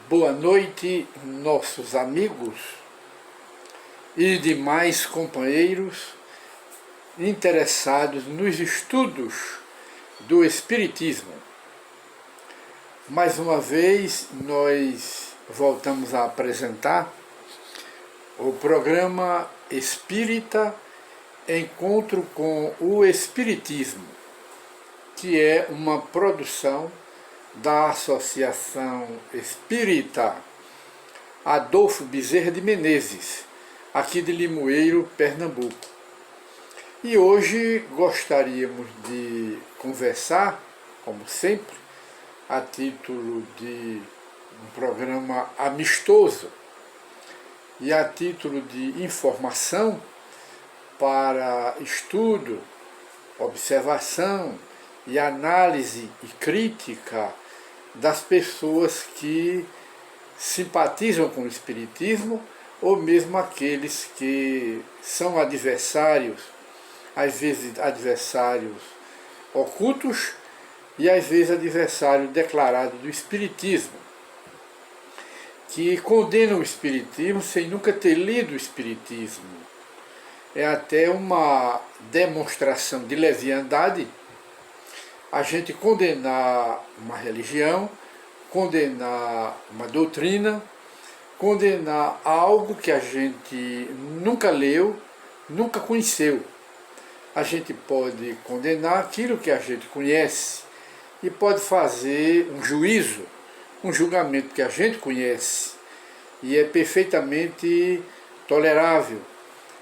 Boa noite, nossos amigos e demais companheiros interessados nos estudos do Espiritismo. Mais uma vez, nós voltamos a apresentar o programa Espírita Encontro com o Espiritismo, que é uma produção da Associação Espírita Adolfo Bezerra de Menezes, aqui de Limoeiro, Pernambuco. E hoje gostaríamos de conversar, como sempre, a título de um programa amistoso e a título de informação para estudo, observação e análise e crítica das pessoas que simpatizam com o Espiritismo ou mesmo aqueles que são adversários, às vezes adversários ocultos e às vezes adversário declarado do Espiritismo, que condenam o Espiritismo sem nunca ter lido o Espiritismo. É até uma demonstração de leviandade a gente condenar uma religião, condenar uma doutrina, condenar algo que a gente nunca leu, nunca conheceu. A gente pode condenar aquilo que a gente conhece e pode fazer um juízo, um julgamento que a gente conhece, e é perfeitamente tolerável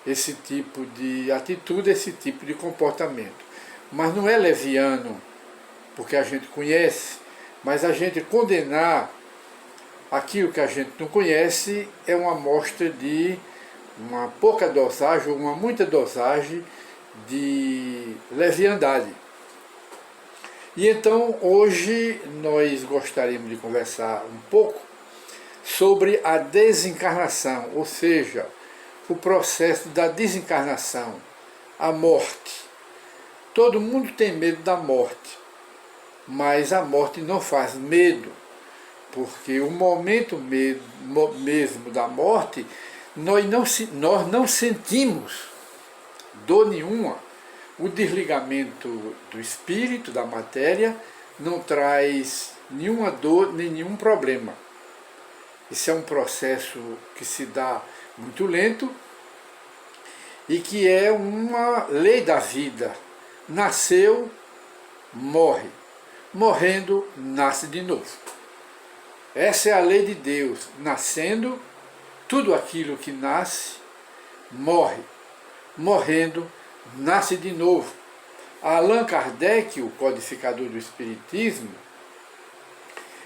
esse tipo de atitude, esse tipo de comportamento. Mas não é leviano, porque a gente conhece, mas a gente condenar aquilo que a gente não conhece é uma amostra de uma pouca dosagem ou uma muita dosagem de leviandade. E então hoje nós gostaríamos de conversar um pouco sobre a desencarnação, ou seja, o processo da desencarnação, a morte. Todo mundo tem medo da morte, mas a morte não faz medo, porque o momento mesmo da morte, nós não sentimos dor nenhuma. O desligamento do espírito, da matéria, não traz nenhuma dor, nem nenhum problema. Isso é um processo que se dá muito lento e que é uma lei da vida. Nasceu, morre. Morrendo, nasce de novo. Essa é a lei de Deus. Nascendo, tudo aquilo que nasce, morre. Morrendo, nasce de novo. Allan Kardec, o codificador do Espiritismo,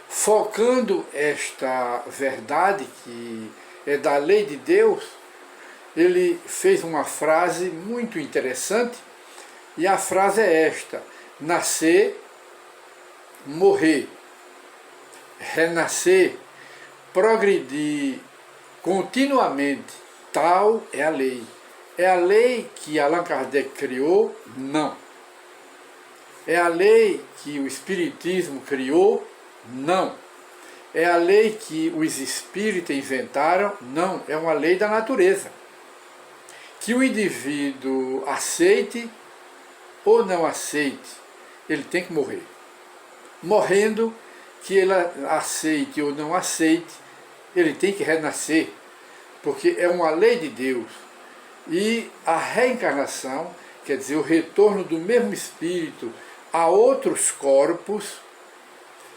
focando esta verdade que é da lei de Deus, ele fez uma frase muito interessante, e a frase é esta: nascer, morrer, renascer, progredir continuamente, tal é a lei. É a lei que Allan Kardec criou? Não. É a lei que o Espiritismo criou? Não. É a lei que os espíritas inventaram? Não. É uma lei da natureza. Que o indivíduo aceite ou não aceite, ele tem que morrer. Morrendo, que ele aceite ou não aceite, ele tem que renascer, porque é uma lei de Deus. E a reencarnação, quer dizer, o retorno do mesmo espírito a outros corpos,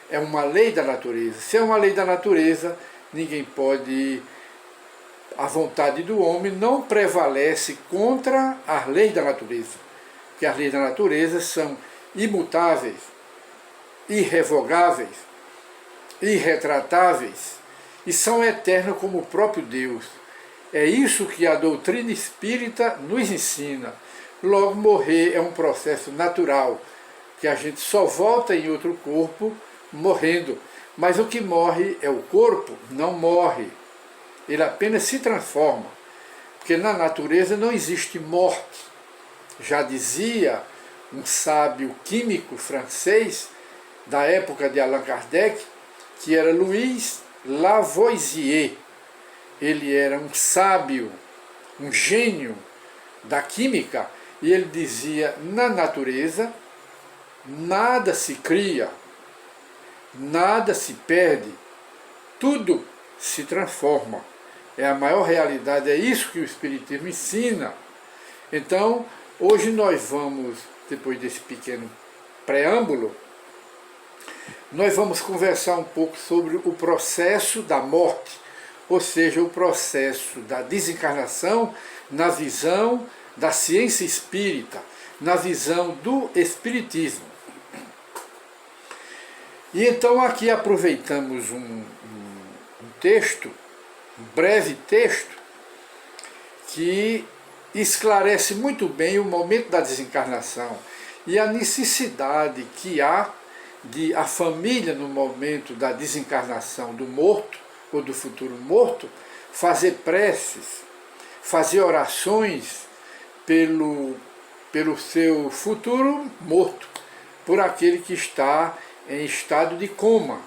é uma lei da natureza. Se é uma lei da natureza, ninguém pode... A vontade do homem não prevalece contra as leis da natureza, porque as leis da natureza são imutáveis, irrevogáveis, irretratáveis e são eternas como o próprio Deus. É isso que a doutrina espírita nos ensina. Logo, morrer é um processo natural, que a gente só volta em outro corpo morrendo. Mas o que morre é o corpo, não morre. Ele apenas se transforma, porque na natureza não existe morte. Já dizia um sábio químico francês da época de Allan Kardec, que era Louis Lavoisier. Ele era um sábio, um gênio da química, e ele dizia: na natureza nada se cria, nada se perde, tudo se transforma. É a maior realidade, é isso que o Espiritismo ensina. Então, hoje nós vamos, depois desse pequeno preâmbulo, nós vamos conversar um pouco sobre o processo da morte, ou seja, o processo da desencarnação na visão da ciência espírita, na visão do Espiritismo. E então aqui aproveitamos um texto, um breve texto, que esclarece muito bem o momento da desencarnação e a necessidade que há de a família, no momento da desencarnação do morto ou do futuro morto, fazer preces, fazer orações pelo seu futuro morto, por aquele que está em estado de coma.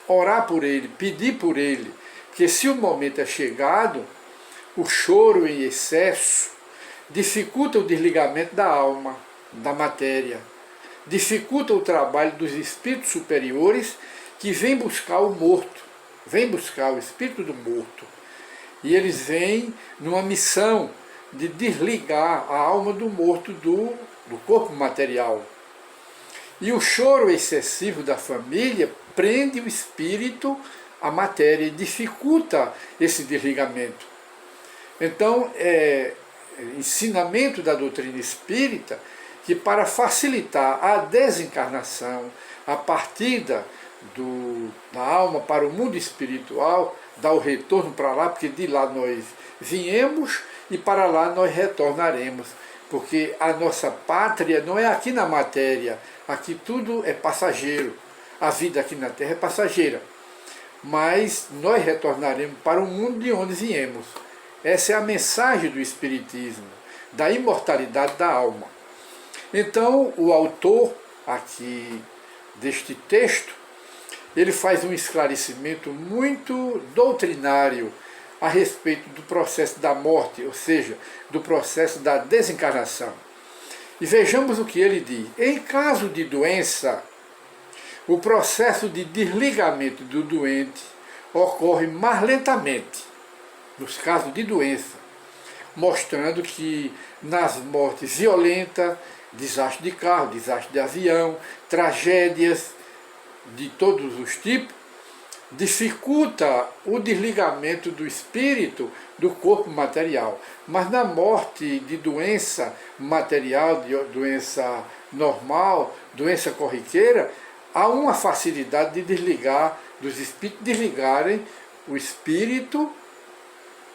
Orar por ele, pedir por ele, que se o momento é chegado, o choro em excesso dificulta o desligamento da alma, da matéria, dificulta o trabalho dos espíritos superiores que vêm buscar o morto, vêm buscar o espírito do morto. E eles vêm numa missão de desligar a alma do morto do corpo material. E o choro excessivo da família prende o espírito à matéria e dificulta esse desligamento. Então, ensinamento da doutrina espírita que, para facilitar a desencarnação, a partida da alma para o mundo espiritual, dar o retorno para lá, porque de lá nós viemos e para lá nós retornaremos, porque a nossa pátria não é aqui na matéria, aqui tudo é passageiro, a vida aqui na Terra é passageira, mas nós retornaremos para o mundo de onde viemos. Essa é a mensagem do Espiritismo, da imortalidade da alma. Então, o autor aqui deste texto, ele faz um esclarecimento muito doutrinário a respeito do processo da morte, ou seja, do processo da desencarnação. E vejamos o que ele diz. Em caso de doença, o processo de desligamento do doente ocorre mais lentamente, nos casos de doença, mostrando que nas mortes violentas, desastre de carro, desastre de avião, tragédias de todos os tipos, dificulta o desligamento do espírito do corpo material. Mas na morte de doença material, de doença normal, doença corriqueira, há uma facilidade de desligar, dos espíritos desligarem o espírito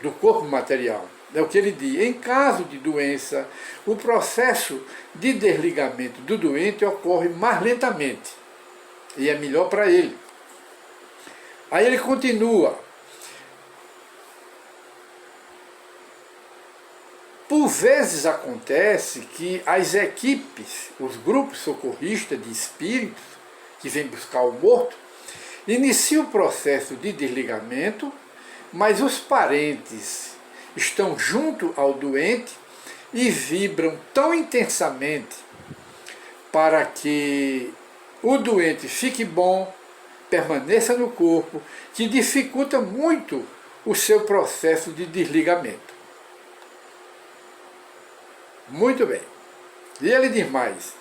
do corpo material. É o que ele diz. Em caso de doença, o processo de desligamento do doente ocorre mais lentamente. E é melhor para ele. Aí ele continua. Por vezes acontece que as equipes, os grupos socorristas de espíritos que vêm buscar o morto, iniciam o processo de desligamento, mas os parentes estão junto ao doente e vibram tão intensamente para que o doente fique bom, permaneça no corpo, que dificulta muito o seu processo de desligamento. Muito bem. E ele diz mais: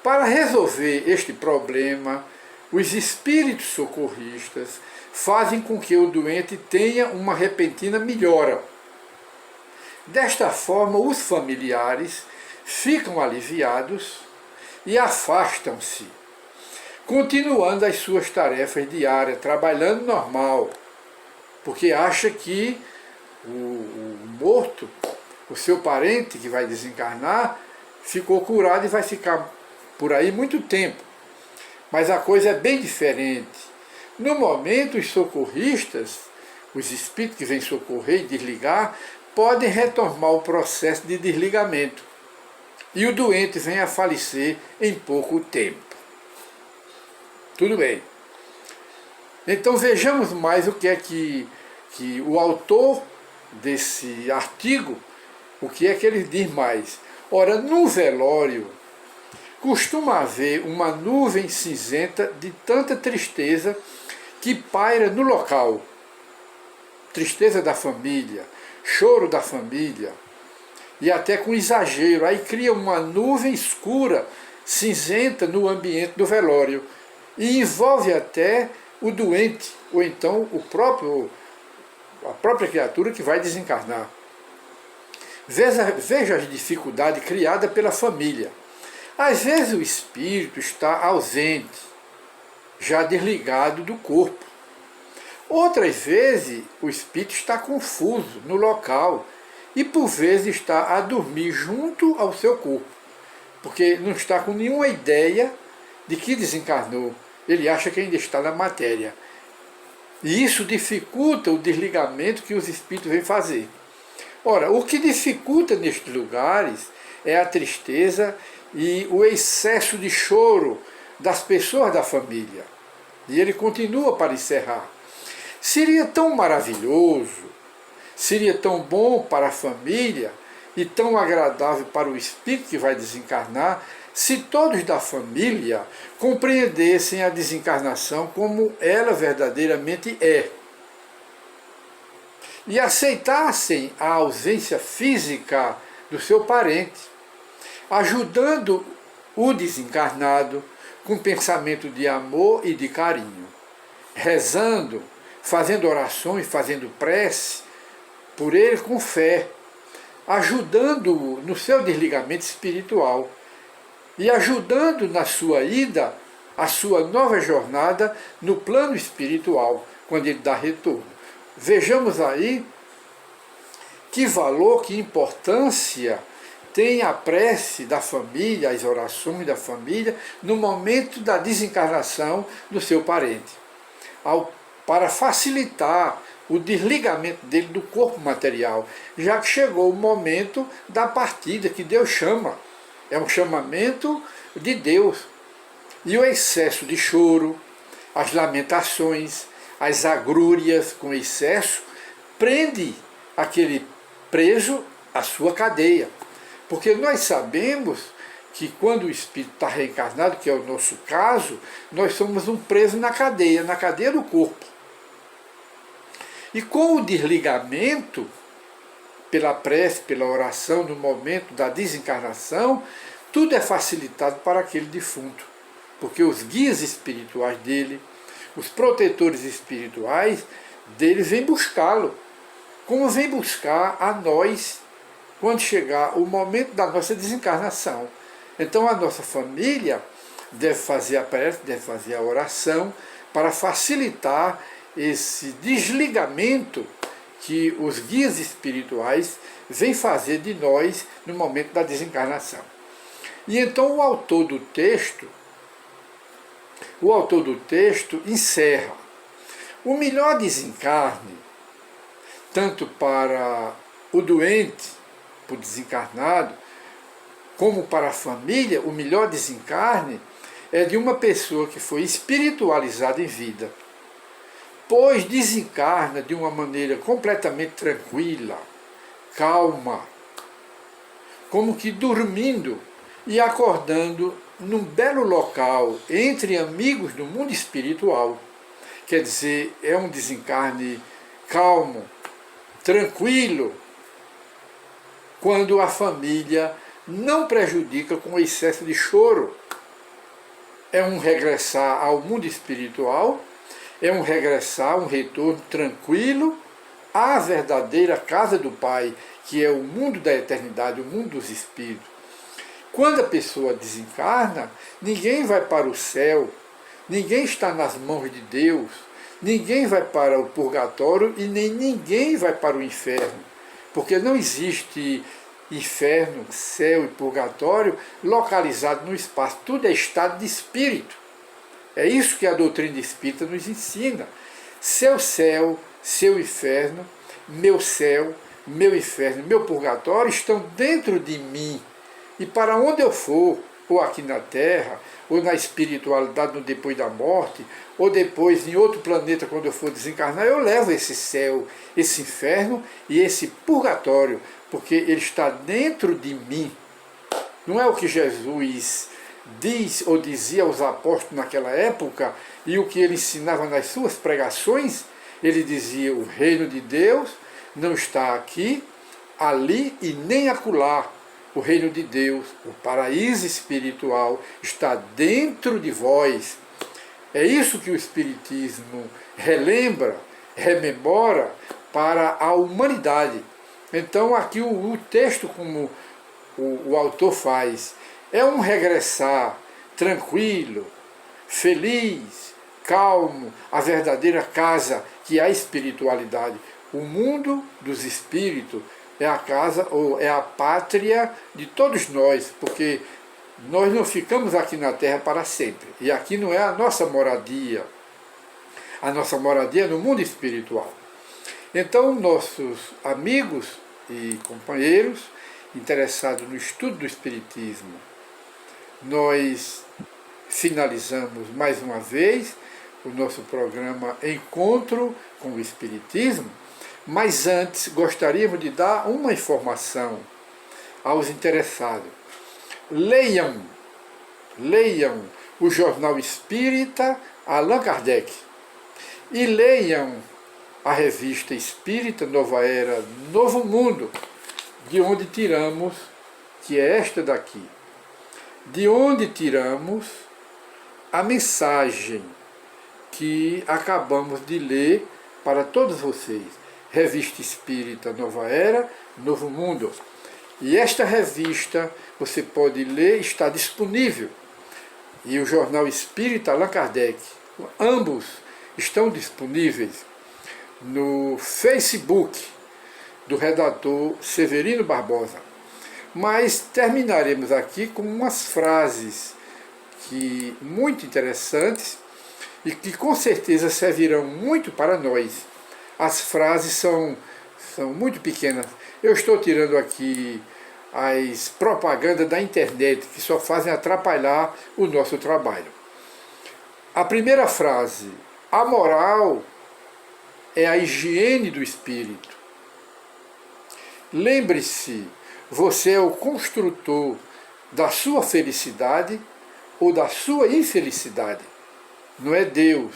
para resolver este problema, os espíritos socorristas fazem com que o doente tenha uma repentina melhora. Desta forma, os familiares ficam aliviados e afastam-se, continuando as suas tarefas diárias, trabalhando normal, porque acha que o morto, o seu parente que vai desencarnar, ficou curado e vai ficar por aí muito tempo. Mas a coisa é bem diferente. No momento, os socorristas, os espíritos que vêm socorrer e desligar, podem retomar o processo de desligamento. E o doente vem a falecer em pouco tempo. Tudo bem. Então vejamos mais o que é que o autor desse artigo, o que é que ele diz mais. Ora, no velório, costuma haver uma nuvem cinzenta de tanta tristeza que paira no local. Tristeza da família, choro da família, e até com exagero. Aí cria uma nuvem escura, cinzenta no ambiente do velório, e envolve até o doente, ou então a própria criatura que vai desencarnar. Veja a dificuldade criada pela família. Às vezes o espírito está ausente, já desligado do corpo. Outras vezes o espírito está confuso no local e por vezes está a dormir junto ao seu corpo, porque não está com nenhuma ideia de que desencarnou. Ele acha que ainda está na matéria. E isso dificulta o desligamento que os espíritos vêm fazer. Ora, o que dificulta nestes lugares é a tristeza e o excesso de choro das pessoas da família. E ele continua para encerrar. Seria tão maravilhoso, seria tão bom para a família e tão agradável para o espírito que vai desencarnar se todos da família compreendessem a desencarnação como ela verdadeiramente é e aceitassem a ausência física do seu parente, ajudando o desencarnado com pensamento de amor e de carinho, rezando, fazendo orações, fazendo prece por ele com fé, ajudando-o no seu desligamento espiritual e ajudando na sua ida, a sua nova jornada no plano espiritual, quando ele dá retorno. Vejamos aí que valor, que importância tem a prece da família, as orações da família, no momento da desencarnação do seu parente, para facilitar o desligamento dele do corpo material, já que chegou o momento da partida que Deus chama. É um chamamento de Deus. E o excesso de choro, as lamentações, as agrúrias com excesso, prende aquele preso à sua cadeia. Porque nós sabemos que quando o espírito está reencarnado, que é o nosso caso, nós somos um preso na cadeia do corpo. E com o desligamento, pela prece, pela oração, no momento da desencarnação, tudo é facilitado para aquele defunto, porque os guias espirituais dele, os protetores espirituais dele vêm buscá-lo, como vem buscar a nós quando chegar o momento da nossa desencarnação. Então a nossa família deve fazer a prece, deve fazer a oração para facilitar esse desligamento que os guias espirituais vêm fazer de nós no momento da desencarnação. E então o autor do texto encerra: o melhor desencarne, tanto para o doente, para o desencarnado, como para a família, o melhor desencarne é de uma pessoa que foi espiritualizada em vida, pois desencarna de uma maneira completamente tranquila, calma, como que dormindo e acordando num belo local entre amigos do mundo espiritual. Quer dizer, é um desencarne calmo, tranquilo, quando a família não prejudica com excesso de choro. É um regressar ao mundo espiritual, é um regressar, um retorno tranquilo à verdadeira casa do Pai, que é o mundo da eternidade, o mundo dos espíritos. Quando a pessoa desencarna, ninguém vai para o céu, ninguém está nas mãos de Deus, ninguém vai para o purgatório e nem ninguém vai para o inferno, porque não existe inferno, céu e purgatório localizado no espaço, tudo é estado de espírito. É isso que a doutrina espírita nos ensina. Seu céu, seu inferno, meu céu, meu inferno, meu purgatório estão dentro de mim. E para onde eu for, ou aqui na Terra, ou na espiritualidade no depois da morte, ou depois em outro planeta quando eu for desencarnar, eu levo esse céu, esse inferno e esse purgatório, porque ele está dentro de mim. Não é o que Jesus diz ou dizia aos apóstolos naquela época, e o que ele ensinava nas suas pregações. Ele dizia: o reino de Deus não está aqui, ali e nem acolá. O reino de Deus, o paraíso espiritual, está dentro de vós. É isso que o Espiritismo relembra, rememora para a humanidade. Então aqui o texto, como o autor faz, é um regressar tranquilo, feliz, calmo, a verdadeira casa que é a espiritualidade. O mundo dos espíritos é a casa ou é a pátria de todos nós, porque nós não ficamos aqui na Terra para sempre. E aqui não é a nossa moradia. A nossa moradia é no mundo espiritual. Então, nossos amigos e companheiros interessados no estudo do Espiritismo, nós finalizamos mais uma vez o nosso programa Encontro com o Espiritismo, mas antes gostaríamos de dar uma informação aos interessados. Leiam o Jornal Espírita Allan Kardec e leiam a revista Espírita Nova Era, Novo Mundo, de onde tiramos, que é esta daqui, de onde tiramos a mensagem que acabamos de ler para todos vocês. Revista Espírita Nova Era, Novo Mundo. E esta revista você pode ler, está disponível. E o Jornal Espírita Allan Kardec, ambos estão disponíveis no Facebook do redator Severino Barbosa. Mas terminaremos aqui com umas frases muito interessantes e que com certeza servirão muito para nós. As frases são muito pequenas. Eu estou tirando aqui as propagandas da internet que só fazem atrapalhar o nosso trabalho. A primeira frase: a moral é a higiene do espírito. Lembre-se, você é o construtor da sua felicidade ou da sua infelicidade. Não é Deus.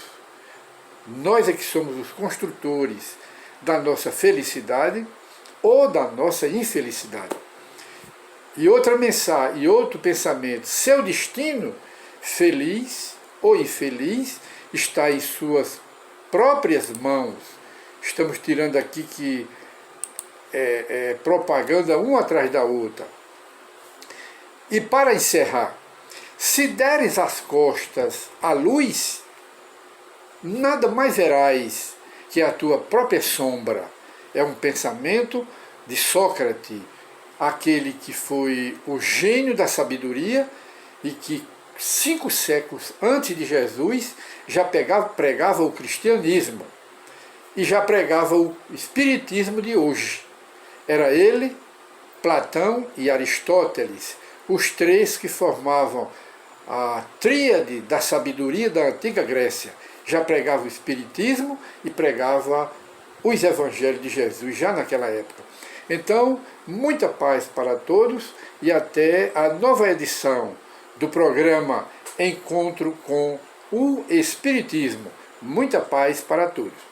Nós é que somos os construtores da nossa felicidade ou da nossa infelicidade. E outra mensagem, e outro pensamento: seu destino, feliz ou infeliz, está em suas próprias mãos. Estamos tirando aqui que propaganda uma atrás da outra. E para encerrar, se deres as costas à luz, nada mais verás que a tua própria sombra. É um pensamento de Sócrates, aquele que foi o gênio da sabedoria e que 5 séculos antes de Jesus já pregava o cristianismo e já pregava o espiritismo de hoje. Era ele, Platão e Aristóteles, os três que formavam a tríade da sabedoria da antiga Grécia. Já pregava o espiritismo e pregava os evangelhos de Jesus já naquela época. Então, muita paz para todos e até a nova edição do programa Encontro com o Espiritismo. Muita paz para todos.